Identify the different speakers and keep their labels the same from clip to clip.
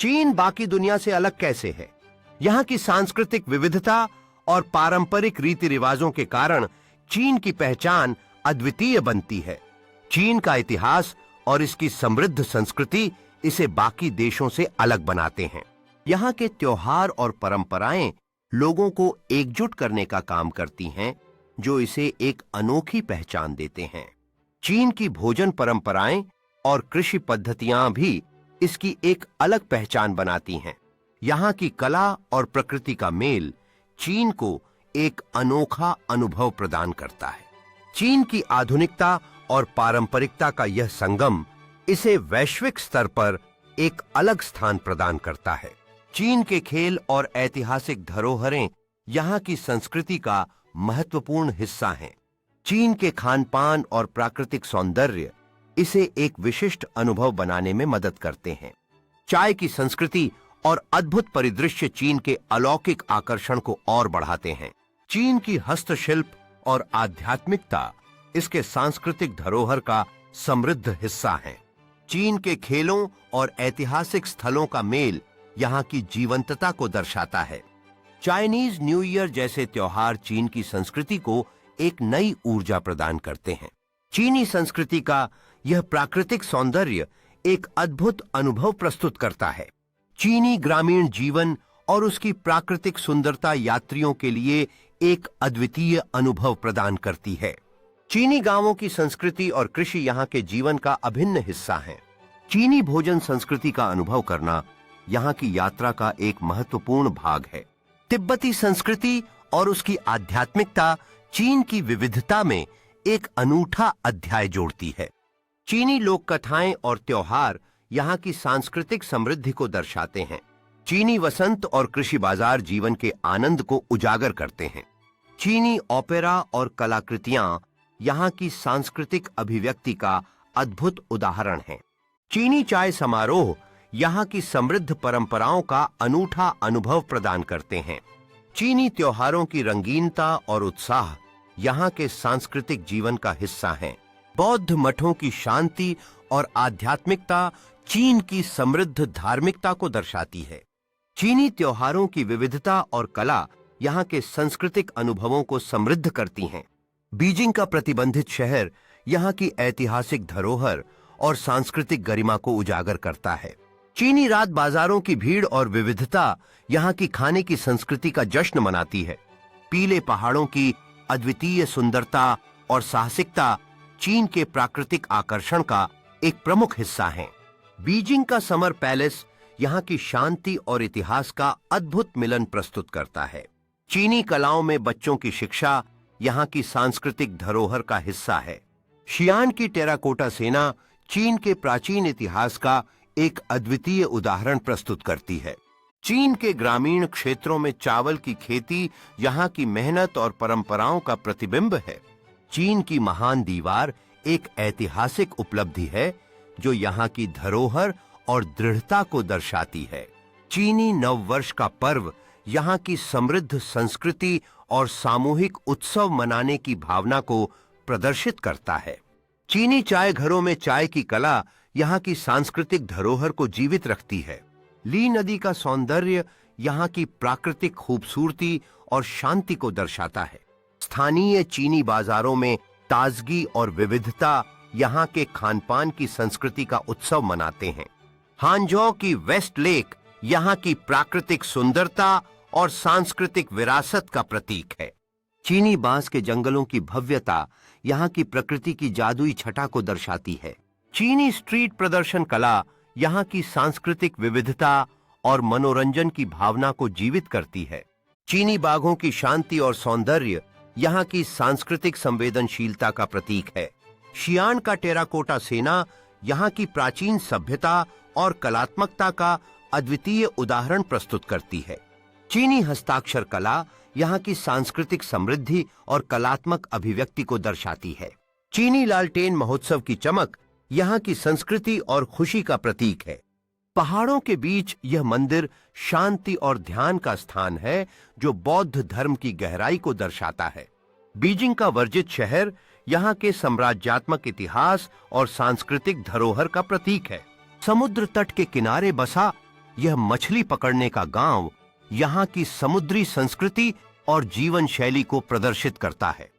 Speaker 1: चीन बाकी दुनिया से अलग कैसे है? यहाँ की सांस्कृतिक विविधता और पारंपरिक रीति रिवाजों के कारण चीन की पहचान अद्वितीय बनती है। चीन का इतिहास और इसकी समृद्ध संस्कृति इसे बाकी देशों से अलग बनाते हैं। यहाँ के त्योहार और परंपराएं लोगों को एकजुट करने का काम करती हैं, जो इसे एक अनोखी पहचान देते हैं। चीन की भोजन परंपराएं और कृषि पद्धतियां भी इसकी एक अलग पहचान बनाती हैं। यहाँ की कला और प्रकृति का मेल चीन को एक अनोखा अनुभव प्रदान करता है। चीन की आधुनिकता और पारंपरिकता का यह संगम इसे वैश्विक स्तर पर एक अलग स्थान प्रदान करता है। चीन के खेल और ऐतिहासिक धरोहरें यहाँ की संस्कृति का महत्वपूर्ण हिस्सा हैं। चीन के खानपान और प्राकृतिक सौंदर्य इसे एक विशिष्ट अनुभव बनाने में मदद करते हैं। चाय की संस्कृति और अद्भुत परिदृश्य चीन के अलौकिक आकर्षण को और बढ़ाते हैं। चीन की हस्तशिल्प और आध्यात्मिकता इसके सांस्कृतिक धरोहर का समृद्ध हिस्सा है। चीन के खेलों और ऐतिहासिक स्थलों का मेल यहाँ की जीवंतता को दर्शाता है। चाइनीज न्यू ईयर जैसे त्योहार चीन की संस्कृति को एक नई ऊर्जा प्रदान करते हैं। चीनी संस्कृति का यह प्राकृतिक सौंदर्य एक अद्भुत अनुभव प्रस्तुत करता है। चीनी ग्रामीण जीवन और उसकी प्राकृतिक सुंदरता यात्रियों के लिए एक अद्वितीय अनुभव प्रदान करती है। चीनी गांवों की संस्कृति और कृषि यहाँ के जीवन का अभिन्न हिस्सा है। चीनी भोजन संस्कृति का अनुभव करना यहाँ की यात्रा का एक महत्वपूर्ण भाग है। तिब्बती संस्कृति और उसकी आध्यात्मिकता चीन की विविधता में एक अनूठा अध्याय जोड़ती है। चीनी लोक कथाएं और त्योहार यहाँ की सांस्कृतिक समृद्धि को दर्शाते हैं। चीनी वसंत और कृषि बाजार जीवन के आनंद को उजागर करते हैं। चीनी ओपेरा और कलाकृतियां यहाँ की सांस्कृतिक अभिव्यक्ति का अद्भुत उदाहरण हैं। चीनी चाय समारोह यहाँ की समृद्ध परंपराओं का अनूठा अनुभव प्रदान करते हैं। चीनी त्योहारों की रंगीनता और उत्साह यहाँ के सांस्कृतिक जीवन का हिस्सा हैं। बौद्ध मठों की शांति और आध्यात्मिकता चीन की समृद्ध धार्मिकता को दर्शाती है। चीनी त्योहारों की विविधता और कला यहाँ के सांस्कृतिक अनुभवों को समृद्ध करती हैं। बीजिंग का प्रतिबंधित शहर यहाँ की ऐतिहासिक धरोहर और सांस्कृतिक गरिमा को उजागर करता है। चीनी रात बाजारों की भीड़ और विविधता यहाँ की खाने की संस्कृति का जश्न मनाती है। पीले पहाड़ों की अद्वितीय सुंदरता और साहसिकता चीन के प्राकृतिक आकर्षण का एक प्रमुख हिस्सा है। बीजिंग का समर पैलेस यहाँ की शांति और इतिहास का अद्भुत मिलन प्रस्तुत करता है। चीनी कलाओं में बच्चों की शिक्षा यहाँ की सांस्कृतिक धरोहर का हिस्सा है। शियान की टेराकोटा सेना चीन के प्राचीन इतिहास का एक अद्वितीय उदाहरण प्रस्तुत करती है। चीन के ग्रामीण क्षेत्रों में चावल की खेती यहाँ की मेहनत और परंपराओं का प्रतिबिंब है। चीन की महान दीवार एक ऐतिहासिक उपलब्धि है जो यहाँ की धरोहर और दृढ़ता को दर्शाती है। चीनी नववर्ष का पर्व यहाँ की समृद्ध संस्कृति और सामूहिक उत्सव मनाने की भावना को प्रदर्शित करता है। चीनी चाय घरों में चाय की कला यहाँ की सांस्कृतिक धरोहर को जीवित रखती है। ली नदी का सौंदर्य यहाँ की प्राकृतिक खूबसूरती और शांति को दर्शाता है। स्थानीय चीनी बाजारों में ताजगी और विविधता यहाँ के खानपान की संस्कृति का उत्सव मनाते हैं। हांजौ की वेस्ट लेक यहाँ की प्राकृतिक सुंदरता और सांस्कृतिक विरासत का प्रतीक है। चीनी बांस के जंगलों की भव्यता यहाँ की प्रकृति की जादुई छटा को दर्शाती है। चीनी स्ट्रीट प्रदर्शन कला यहाँ की सांस्कृतिक विविधता और मनोरंजन की भावना को जीवित करती है। चीनी बागों की शांति और सौंदर्य यहाँ की सांस्कृतिक संवेदनशीलता का प्रतीक है। शियान का टेराकोटा सेना यहाँ की प्राचीन सभ्यता और कलात्मकता का अद्वितीय उदाहरण प्रस्तुत करती है। चीनी हस्ताक्षर कला यहाँ की सांस्कृतिक समृद्धि और कलात्मक अभिव्यक्ति को दर्शाती है। चीनी लालटेन महोत्सव की चमक यहाँ की संस्कृति और खुशी का प्रतीक है। पहाड़ों के बीच यह मंदिर शांति और ध्यान का स्थान है जो बौद्ध धर्म की गहराई को दर्शाता है। बीजिंग का वर्जित शहर यहाँ के साम्राज्यात्मक इतिहास और सांस्कृतिक धरोहर का प्रतीक है। समुद्र तट के किनारे बसा यह मछली पकड़ने का गांव यहाँ की समुद्री संस्कृति और जीवन शैली को प्रदर्शित करता है।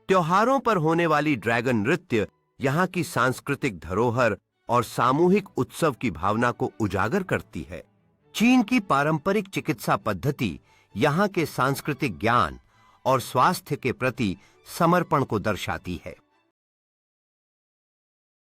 Speaker 1: त्योहारों पर होने वाली ड्रैगन नृत्य यहाँ की सांस्कृतिक धरोहर और सामूहिक उत्सव की भावना को उजागर करती है। चीन की पारंपरिक चिकित्सा पद्धति यहाँ के सांस्कृतिक ज्ञान और स्वास्थ्य के प्रति समर्पण को दर्शाती है।